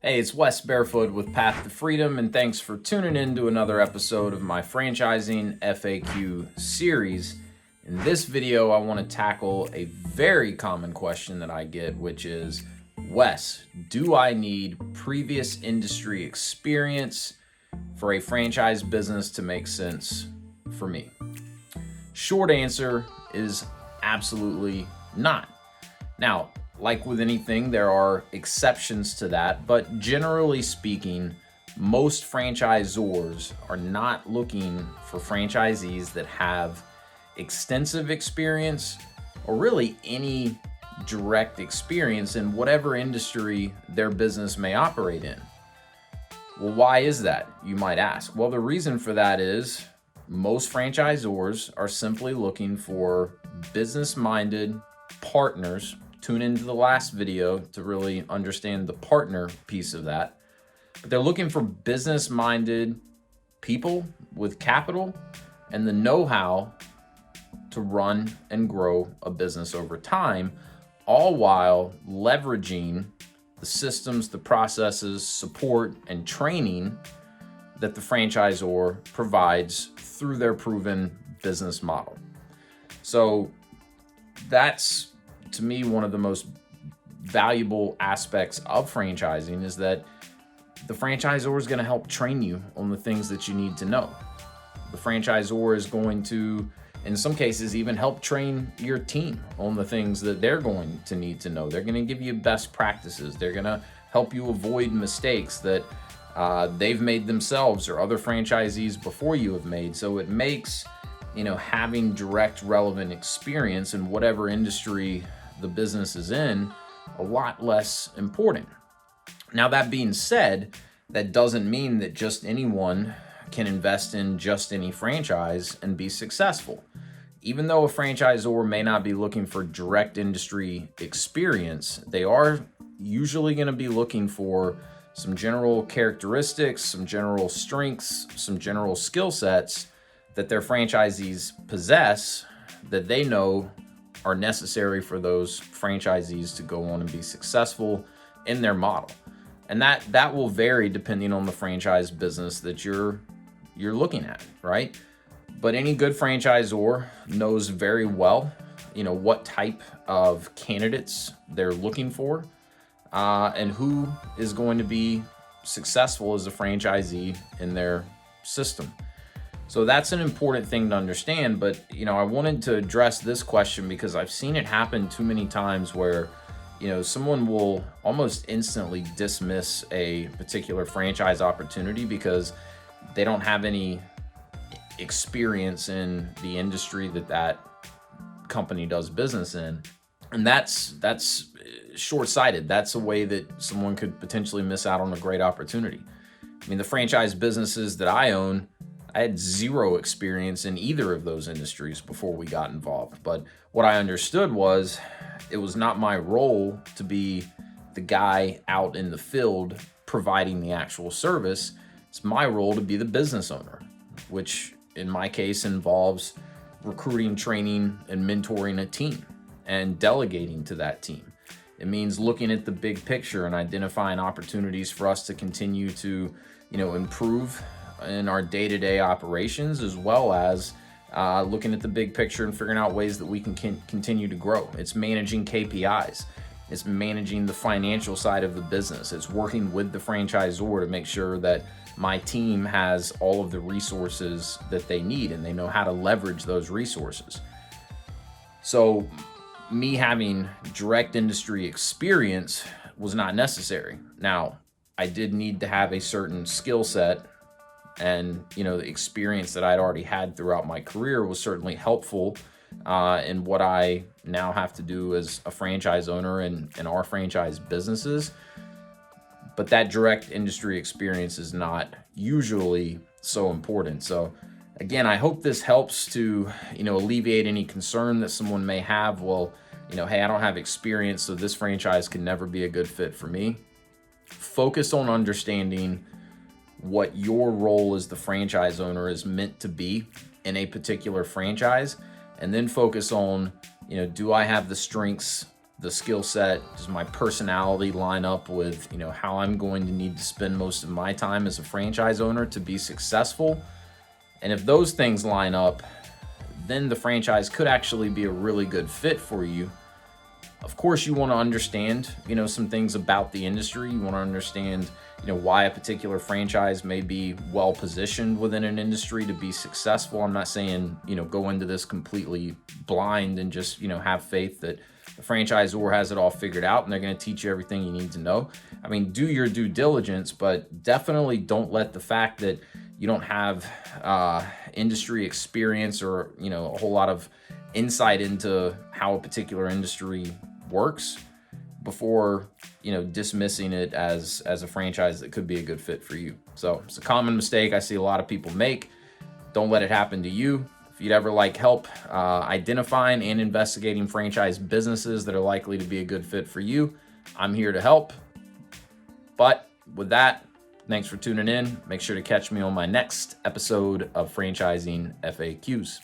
Hey, it's Wes Barefoot with Path to Freedom, and thanks for tuning in to another episode of my franchising FAQ series. In this video, I want to tackle a very common question that I get, which is, Wes, do I need previous industry experience for a franchise business to make sense for me? Short answer is absolutely not. Now, like with anything, there are exceptions to that, but generally speaking, most franchisors are not looking for franchisees that have extensive experience or really any direct experience in whatever industry their business may operate in. Well, why is that, you might ask? Well, the reason for that is most franchisors are simply looking for business-minded partners. Tune into the last video to really understand the partner piece of that. But they're looking for business-minded people with capital and the know-how to run and grow a business over time, all while leveraging the systems, the processes, support, and training that the franchisor provides through their proven business model. So that's, to me, one of the most valuable aspects of franchising is that the franchisor is going to help train you on the things that you need to know. The franchisor is going to, in some cases, even help train your team on the things that they're going to need to know. They're going to give you best practices. They're going to help you avoid mistakes that they've made themselves or other franchisees before you have made. So it makes, having direct relevant experience in whatever industry the business is in a lot less important. Now, that being said, that doesn't mean that just anyone can invest in just any franchise and be successful. Even though a franchisor may not be looking for direct industry experience, they are usually going to be looking for some general characteristics, some general strengths, some general skill sets that their franchisees possess that they know are necessary for those franchisees to go on and be successful in their model. And that will vary depending on the franchise business that you're looking at, right? But any good franchisor knows very well, what type of candidates they're looking for, and who is going to be successful as a franchisee in their system. So that's an important thing to understand, but I wanted to address this question because I've seen it happen too many times where someone will almost instantly dismiss a particular franchise opportunity because they don't have any experience in the industry that company does business in. And that's short-sighted. That's a way that someone could potentially miss out on a great opportunity. I mean, the franchise businesses that I own, I had zero experience in either of those industries before we got involved. But what I understood was it was not my role to be the guy out in the field providing the actual service. It's my role to be the business owner, which in my case involves recruiting, training, and mentoring a team and delegating to that team. It means looking at the big picture and identifying opportunities for us to continue to, improve in our day-to-day operations, as well as looking at the big picture and figuring out ways that we can continue to grow. It's managing KPIs. It's managing the financial side of the business. It's working with the franchisor to make sure that my team has all of the resources that they need and they know how to leverage those resources. So me having direct industry experience was not necessary. Now, I did need to have a certain skill set, and the experience that I'd already had throughout my career was certainly helpful in what I now have to do as a franchise owner in our franchise businesses. But that direct industry experience is not usually so important. So again, I hope this helps to, alleviate any concern that someone may have. Well, hey, I don't have experience, so this franchise can never be a good fit for me. Focus on understanding what your role as the franchise owner is meant to be in a particular franchise, and then focus on, do I have the strengths the skill set? Does my personality line up with, how I'm going to need to spend most of my time as a franchise owner to be successful? And if those things line up, then the franchise could actually be a really good fit for you. Of course, you want to understand, some things about the industry. You want to understand, why a particular franchise may be well positioned within an industry to be successful. I'm not saying, go into this completely blind and just, have faith that the franchisor has it all figured out and they're going to teach you everything you need to know. I mean, do your due diligence, but definitely don't let the fact that you don't have industry experience or, a whole lot of insight into how a particular industry works before, dismissing it as a franchise that could be a good fit for you. So it's a common mistake I see a lot of people make. Don't let it happen to you. If you'd ever like help identifying and investigating franchise businesses that are likely to be a good fit for you, I'm here to help. But with that, thanks for tuning in. Make sure to catch me on my next episode of Franchising FAQs.